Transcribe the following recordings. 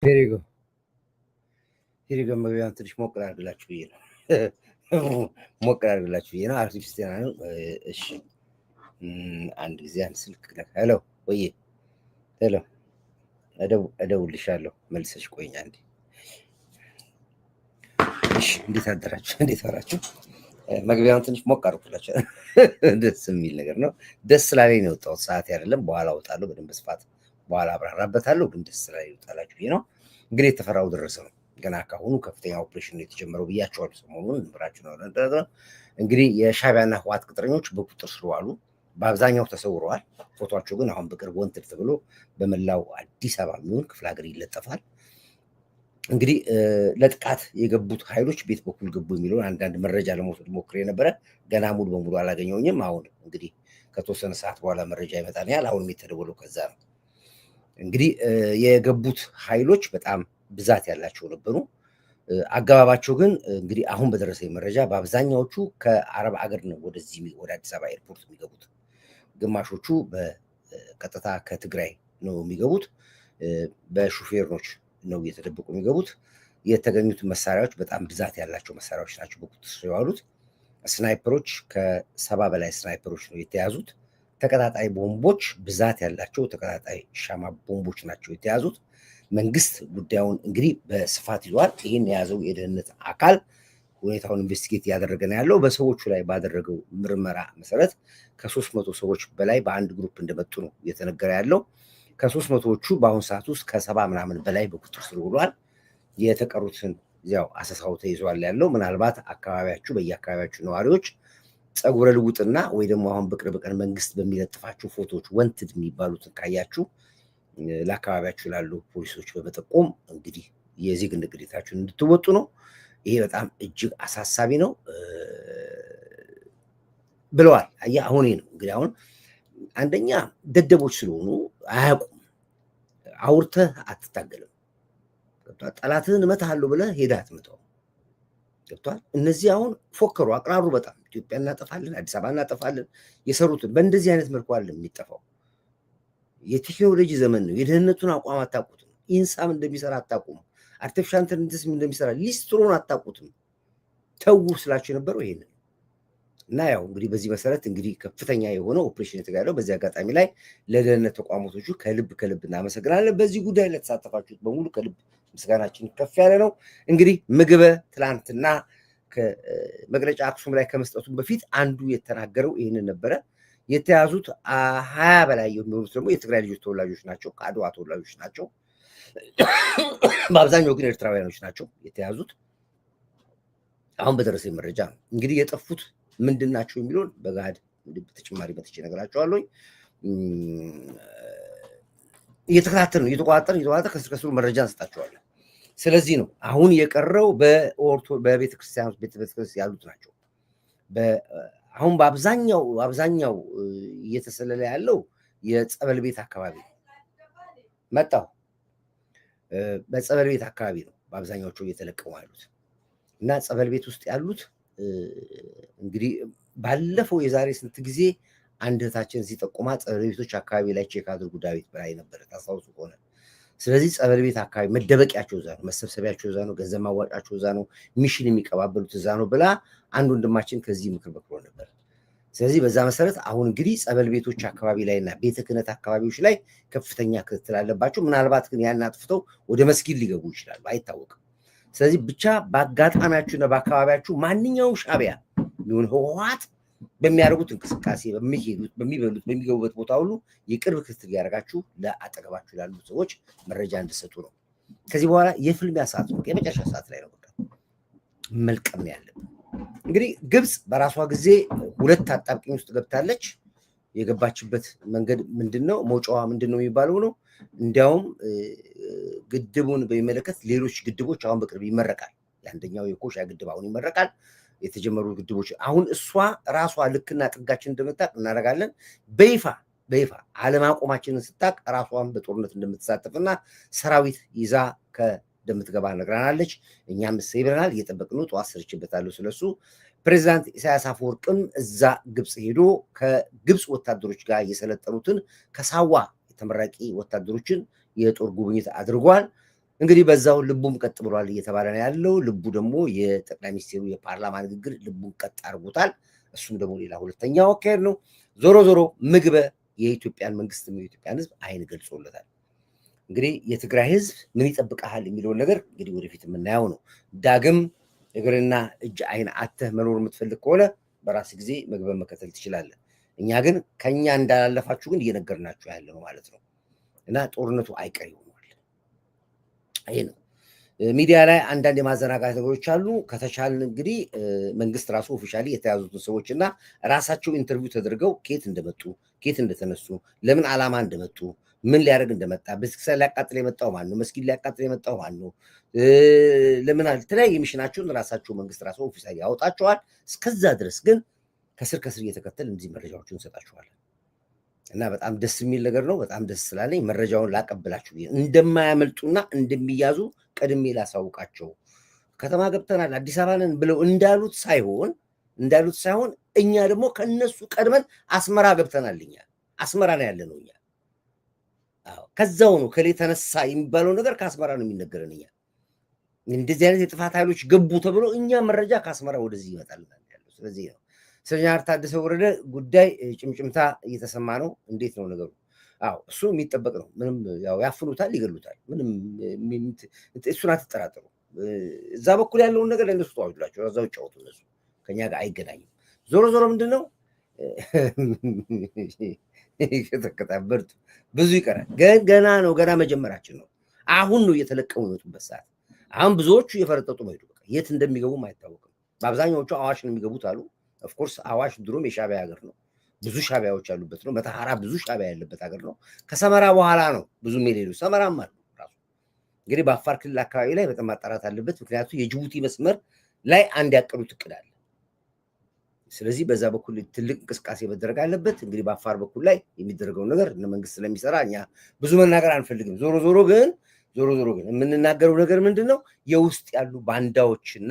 ሄሪጎ ሄሪጎ መግቢያውን ትንሽ ሞቅ ላድርግላችሁ ብዬ ነው። ሞቅ ላድርግላችሁ ብዬ ነው። አርቲፊስቲና ነው። እሺ አንድ ጊዜ አንድ ስልክ ሄሎ፣ ወይ ሄሎ፣ እደውልልሻለሁ መልሰሽ ቆይኝ አንዴ። እሺ እንዴት አደራችሁ? እንዴት ዋላችሁ? መግቢያውን ትንሽ ሞቅ አድርጉላችሁ። ደስ የሚል ነገር ነው። ደስ ስላለኝ ነው የወጣሁት። ሰዓት አይደለም፣ በኋላ እወጣለሁ በደንብ ስፋት በኋላ አብራራበታለሁ። ግን ደስ ስላለኝ ይወጣላችሁ ብዬ ነው። እንግዲህ የተፈራው ደረሰ ነው። ገና ካሁኑ ከፍተኛ ኦፕሬሽን ነው የተጀመረው ብያቸዋለሁ። ሰሞኑን ንብራችሁ ነው። እንግዲህ የሻዕቢያና ህወሓት ቅጥረኞች በቁጥጥር ስር ዋሉ። በአብዛኛው ተሰውረዋል። ፎቶቸው ግን አሁን በቅርብ ወንትድ ተብሎ በመላው አዲስ አበባ የሚሆን ክፍለ ሀገር ይለጠፋል። እንግዲህ ለጥቃት የገቡት ኃይሎች ቤት በኩል ገቡ የሚለውን አንዳንድ መረጃ ለመውሰድ ሞክሬ ነበረ። ገና ሙሉ በሙሉ አላገኘውኝም። አሁን እንግዲህ ከተወሰነ ሰዓት በኋላ መረጃ ይመጣል። ያህል አሁን የተደወለው ከዛ ነው። እንግዲህ የገቡት ኃይሎች በጣም ብዛት ያላቸው ነበሩ። አገባባቸው ግን እንግዲህ አሁን በደረሰኝ መረጃ በአብዛኛዎቹ ከአረብ አገር ነው ወደዚህ ወደ አዲስ አበባ ኤርፖርት የሚገቡት። ግማሾቹ በቀጥታ ከትግራይ ነው የሚገቡት። በሹፌሮች ነው እየተደበቁ የሚገቡት። የተገኙት መሳሪያዎች በጣም ብዛት ያላቸው መሳሪያዎች ናቸው በቁጥጥር ስር የዋሉት። ስናይፐሮች ከ70 በላይ ስናይፐሮች ነው የተያዙት። ተቀጣጣይ ቦምቦች ብዛት ያላቸው ተቀጣጣይ ሻማ ቦምቦች ናቸው የተያዙት። መንግስት ጉዳዩን እንግዲህ በስፋት ይዟል። ይህን የያዘው የደህንነት አካል ሁኔታውን ኢንቨስቲጌት እያደረገ ነው ያለው። በሰዎቹ ላይ ባደረገው ምርመራ መሰረት ከ300 ሰዎች በላይ በአንድ ግሩፕ እንደመጡ ነው እየተነገረ ያለው። ከ300ዎቹ በአሁኑ ሰዓት ውስጥ ከ70 ምናምን በላይ በቁጥጥር ስር ውሏል። የተቀሩትን ያው አሰሳው ተይዟል ያለው። ምናልባት አካባቢያችሁ በየአካባቢያችሁ ነዋሪዎች ፀጉረ ልውጥና ወይ ደግሞ አሁን በቅርብ ቀን መንግስት በሚለጥፋችሁ ፎቶዎች ወንትድ የሚባሉትን ካያችሁ ለአካባቢያችሁ ላሉ ፖሊሶች በመጠቆም እንግዲህ የዜግነት ግዴታችሁን እንድትወጡ ነው። ይሄ በጣም እጅግ አሳሳቢ ነው ብለዋል። አሁን ነው እንግዲህ አሁን አንደኛ ደደቦች ስለሆኑ አያውቁም። አውርተህ አትታገልም። ጠላትህን እመታሃለሁ ብለህ ሄደህ አትመታው። ገብቷል። እነዚህ አሁን ፎከሩ፣ አቅራሩ። በጣም ኢትዮጵያ እናጠፋለን፣ አዲስ አበባ እናጠፋለን። የሰሩትን በእንደዚህ አይነት መልኩ አለ የሚጠፋው። የቴክኖሎጂ ዘመን ነው። የደህንነቱን አቋም አታውቁትም። ኢንሳም እንደሚሰራ አታውቁም። አርቲፊሻል ኢንተለጀንስ እንደሚሰራ ሊስትሮን አታውቁትም። ተው ስላቸው የነበረው ይሄንን እና ያው እንግዲህ በዚህ መሰረት እንግዲህ ከፍተኛ የሆነ ኦፕሬሽን የተካሄደው። በዚህ አጋጣሚ ላይ ለደህንነት ተቋማቶቹ ከልብ እናመሰግናለን። በዚህ ጉዳይ ለተሳተፋችሁት በሙሉ ከልብ ምስጋናችን ከፍ ያለ ነው። እንግዲህ ምግበ ትላንትና መግለጫ አክሱም ላይ ከመስጠቱ በፊት አንዱ የተናገረው ይህንን ነበረ። የተያዙት 20 በላይ የሚሆኑት ደግሞ የትግራይ ልጆች ተወላጆች ናቸው፣ ከአድዋ ተወላጆች ናቸው። በአብዛኛው ግን ኤርትራውያኖች ናቸው የተያዙት። አሁን በደረሰኝ መረጃ ነው እንግዲህ የጠፉት ምንድን ናቸው የሚለውን በጋድ በተጨማሪ መጥቼ እነግራቸዋለሁ። እየተከታተል ነው እየተቆጣጠር ከስሩ መረጃ እንሰጣቸዋለን። ስለዚህ ነው አሁን የቀረው በቤተክርስቲያን ያሉት ናቸው። አሁን በአብዛኛው እየተሰለለ ያለው የጸበል ቤት አካባቢ መጣው። በጸበል ቤት አካባቢ ነው በአብዛኛዎቹ እየተለቀሙ ያሉት እና ጸበል ቤት ውስጥ ያሉት እንግዲህ ባለፈው የዛሬ ስንት ጊዜ አንድ እህታችን ሲጠቁማ ጸበል ቤቶች አካባቢ ላይ ቼክ አድርጉ ዳዊት በላይ ነበረ ታስታውሱ ከሆነ። ስለዚህ ጸበል ቤት አካባቢ መደበቂያቸው እዛ ነው፣ መሰብሰቢያቸው እዛ ነው፣ ገንዘብ ማዋጫቸው እዛ ነው፣ ሚሽን የሚቀባበሉት እዛ ነው ብላ አንድ ወንድማችን ከዚህ ምክር መክሮ ነበር። ስለዚህ በዛ መሰረት አሁን እንግዲህ ጸበል ቤቶች አካባቢ ላይና ቤተ ክህነት አካባቢዎች ላይ ከፍተኛ ክትትል አለባቸው። ምናልባት ግን ያን አጥፍተው ወደ መስጊድ ሊገቡ ይችላሉ፣ አይታወቅም። ስለዚህ ብቻ በአጋጣሚያችሁና በአካባቢያችሁ ማንኛውም ሻዕቢያ ሊሆን ህወሓት በሚያደርጉት እንቅስቃሴ በሚበሉት በሚገቡበት ቦታ ሁሉ የቅርብ ክትትል ያደርጋችሁ ለአጠገባችሁ ላሉ ሰዎች መረጃ እንድሰጡ ነው። ከዚህ በኋላ የፍልሚያ ሰዓት ነው፣ የመጨረሻ ሰዓት ላይ ነው። በቃ መልቀም ያለብን እንግዲህ ግብፅ በራሷ ጊዜ ሁለት አጣብቂኝ ውስጥ ገብታለች። የገባችበት መንገድ ምንድን ነው? መውጫዋ ምንድን ነው የሚባለው ነው። እንዲያውም ግድቡን በሚመለከት ሌሎች ግድቦች አሁን በቅርብ ይመረቃል። የአንደኛው የኮሻ ግድብ አሁን ይመረቃል። የተጀመሩ ግድቦች አሁን እሷ ራሷ ልክና ጥጋችን እንደምታቅ እናደርጋለን። በይፋ አለማቆማችንን ስታቅ ራሷን በጦርነት እንደምትሳተፍና ሰራዊት ይዛ እንደምትገባ ነግራናለች። እኛም እሰይ ብለናል፣ እየጠበቅን ጠዋት ሰርችበታለሁ ስለሱ። ፕሬዚዳንት ኢሳያስ አፈወርቅም እዛ ግብፅ ሄዶ ከግብፅ ወታደሮች ጋር የሰለጠኑትን ከሳዋ የተመራቂ ወታደሮችን የጦር ጉብኝት አድርጓል። እንግዲህ በዛው ልቡም ቀጥ ብሏል እየተባለ ነው ያለው። ልቡ ደግሞ የጠቅላይ ሚኒስትሩ የፓርላማ ንግግር ልቡን ቀጥ አድርጎታል። እሱም ደግሞ ሌላ ሁለተኛው አካሄድ ነው። ዞሮ ዞሮ ምግበ የኢትዮጵያን መንግስት የኢትዮጵያን ህዝብ አይን ገልጾለታል። እንግዲህ የትግራይ ህዝብ ምን ይጠብቃል የሚለውን ነገር እንግዲህ ወደፊት የምናየው ነው። ዳግም እግርና እጅ አይን አተህ መኖር የምትፈልግ ከሆነ በራስ ጊዜ ምግበ መከተል ትችላለህ። እኛ ግን ከኛ እንዳላለፋችሁ ግን እየነገርናችሁ ያለ ነው ማለት ነው። እና ጦርነቱ አይቀር ሆኗል። ይሄ ነው። ሚዲያ ላይ አንዳንድ የማዘናጋት ነገሮች አሉ። ከተቻልን እንግዲህ መንግስት ራሱ ኦፊሻሊ የተያዙትን ሰዎች እና ራሳቸው ኢንተርቪው ተደርገው ከየት እንደመጡ ከየት እንደተነሱ ለምን ዓላማ እንደመጡ ምን ሊያደርግ እንደመጣ ቤተክርስቲያን ሊያቃጥል የመጣው ማን ነው? መስጊድ ሊያቃጥል የመጣው ማን ነው? ለምን የተለያየ ሚሽናቸውን ራሳቸው መንግስት ራሱ ኦፊሻሊ ያወጣቸዋል። እስከዛ ድረስ ግን ከስር ከስር እየተከተል እነዚህ መረጃዎችን እንሰጣችኋለን እና በጣም ደስ የሚል ነገር ነው። በጣም ደስ ስላለኝ መረጃውን ላቀብላችሁ እንደማያመልጡና እንደሚያዙ ቀድሜ ላሳውቃቸው። ከተማ ገብተናል አዲስ አበባ ነን ብለው እንዳሉት ሳይሆን እኛ ደግሞ ከነሱ ቀድመን አስመራ ገብተናል። እኛ አስመራ ነው ያለ ነው። እኛ ከዛው ነው ከሌ ተነሳ የሚባለው ነገር ከአስመራ ነው የሚነገረን። እኛ እንደዚህ አይነት የጥፋት ኃይሎች ገቡ ተብሎ እኛ መረጃ ከአስመራ ወደዚህ ይመጣል ያለው። ስለዚህ ነው ጀነራል ታደሰ ወረደ ጉዳይ ጭምጭምታ እየተሰማ ነው። እንዴት ነው ነገሩ? እሱ የሚጠበቅ ነው። ምንም ያው ያፍኑታል፣ ይገሉታል። ምንም እሱን አትጠራጠሩ። እዛ በኩል ያለውን ነገር ለእነሱ ተዋጁላቸው፣ እዛው ጫወቱ። እነሱ ከኛ ጋር አይገናኝም። ዞሮ ዞሮ ምንድን ነው ከተከታበርቱ ብዙ ይቀራል። ገና ነው፣ ገና መጀመራችን ነው። አሁን ነው እየተለቀሙ የሚወጡበት ሰዓት። አሁን ብዙዎቹ እየፈረጠጡ መሄዱ የት እንደሚገቡም አይታወቅም። በአብዛኛዎቹ አዋሽ ነው የሚገቡት አሉ። ኦፍኮርስ አዋሽ ድሮም የሻቢያ ሀገር ነው። ብዙ ሻቢያዎች ያሉበት ነው። መተሐራ ብዙ ሻቢያ ያለበት ሀገር ነው። ከሰመራ በኋላ ነው ብዙም የሌሉ ሰመራም አሉ ራሱ። እንግዲህ በአፋር ክልል አካባቢ ላይ በጣም ማጣራት አለበት። ምክንያቱም የጅቡቲ መስመር ላይ አንድ ያቀዱት እቅድ አለ። ስለዚህ በዛ በኩል ትልቅ እንቅስቃሴ መደረግ አለበት። እንግዲህ በአፋር በኩል ላይ የሚደረገው ነገር እነ መንግስት ስለሚሰራ እኛ ብዙ መናገር አንፈልግም። ዞሮ ዞሮ ግን የምንናገረው ነገር ምንድን ነው? የውስጥ ያሉ ባንዳዎችና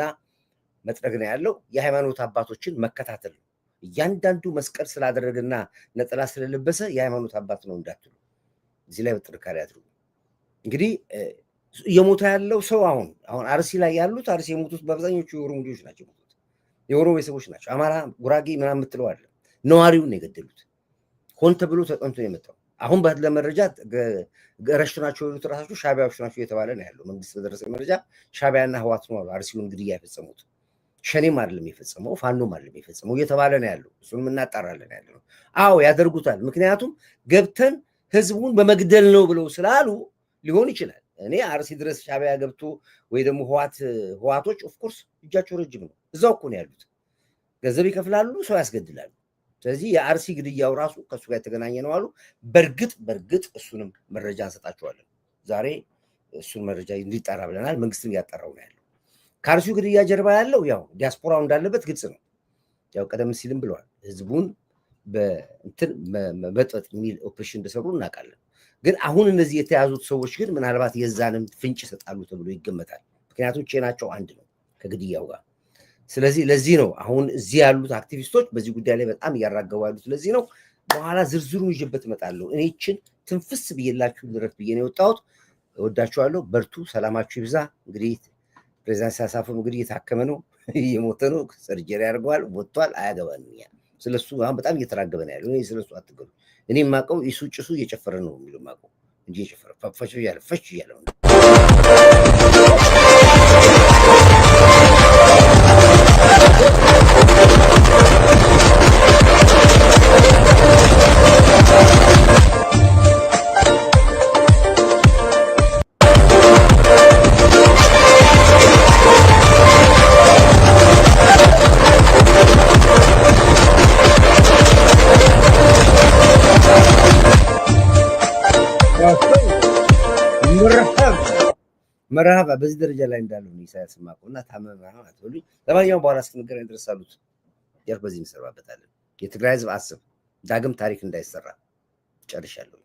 መጥረግ ነው ያለው። የሃይማኖት አባቶችን መከታተል ነው። እያንዳንዱ መስቀል ስላደረገና ነጠላ ስለለበሰ የሃይማኖት አባት ነው እንዳትሉ፣ እዚህ ላይ በጥንካሬ አድርጉ። እንግዲህ እየሞተ ያለው ሰው አሁን አርሲ ላይ ያሉት አርሲ የሞቱት በአብዛኞቹ የኦሮሞ ልጆች ናቸው። የኦሮሞ ቤተሰቦች ናቸው። አማራ፣ ጉራጌ ምናምን የምትለው አለ። ነዋሪውን የገደሉት ሆን ተብሎ ተጠንቶ የመጣው አሁን ባለ መረጃ ረሽቱ ናቸው የሉት ራሳቸው ሻቢያዎች ናቸው እየተባለ ነው ያለው። መንግስት በደረሰ መረጃ ሻቢያና ህዋት ነው አርሲውን ግድያ የፈጸሙት። ሸኔም አይደለም የፈጸመው፣ ፋኖም አይደለም የፈጸመው እየተባለ ነው ያለው። እሱንም እናጣራለን ያለ ነው። ያደርጉታል። ምክንያቱም ገብተን ህዝቡን በመግደል ነው ብለው ስላሉ ሊሆን ይችላል። እኔ አርሲ ድረስ ሻቢያ ገብቶ ወይ ደግሞ ህዋቶች ኦፍኮርስ እጃቸው ረጅም ነው። እዛው እኮ ነው ያሉት። ገንዘብ ይከፍላሉ፣ ሰው ያስገድላሉ። ስለዚህ የአርሲ ግድያው ራሱ ከእሱ ጋር የተገናኘ ነው አሉ። በእርግጥ እሱንም መረጃ እንሰጣቸዋለን። ዛሬ እሱን መረጃ እንዲጣራ ብለናል። መንግስትም እያጣራው ነው ያለው። ከአርሲው ግድያ ጀርባ ያለው ያው ዲያስፖራው እንዳለበት ግልጽ ነው። ያው ቀደም ሲልም ብለዋል። ህዝቡን በእንትን መበጥበጥ የሚል ኦፕሬሽን እንደሰሩ እናውቃለን። ግን አሁን እነዚህ የተያዙት ሰዎች ግን ምናልባት የዛንም ፍንጭ ይሰጣሉ ተብሎ ይገመታል። ምክንያቱም ቼናቸው አንድ ነው ከግድያው ጋር። ስለዚህ ለዚህ ነው አሁን እዚህ ያሉት አክቲቪስቶች በዚህ ጉዳይ ላይ በጣም እያራገቡ ያሉት። ለዚህ ነው በኋላ ዝርዝሩን ይዤበት እመጣለሁ። እኔ ይችን ትንፍስ ብዬላችሁ ልረፍ ብዬ ነው የወጣሁት። እወዳችኋለሁ። በርቱ። ሰላማችሁ ይብዛ። እንግዲህ ፕሬዚዳንት ኢሳያስ አፈወርቂ እንግዲህ እየታከመ ነው፣ እየሞተ ነው። ሰርጀሪ ያደርገዋል፣ ወጥቷል። አያገባንም። ስለሱ አሁን በጣም እየተራገበ ነው ያለው። ስለሱ አትገሉ። እኔ የማውቀው ይሱ ጭሱ እየጨፈረ ነው የሚለው የማውቀው እንጂ እየጨፈረ ፈሽ እያለ ነው። መርሃባ በዚህ ደረጃ ላይ እንዳለው ነው ኢሳያስ ማቆ እና ታመመ አትበሉኝ። ለማንኛውም በኋላ እስክንገናኝ ድረስ አሉት በዚህ እንሰራበታለን። የትግራይ ህዝብ አስብ ዳግም ታሪክ እንዳይሰራ ጨርሻለሁ።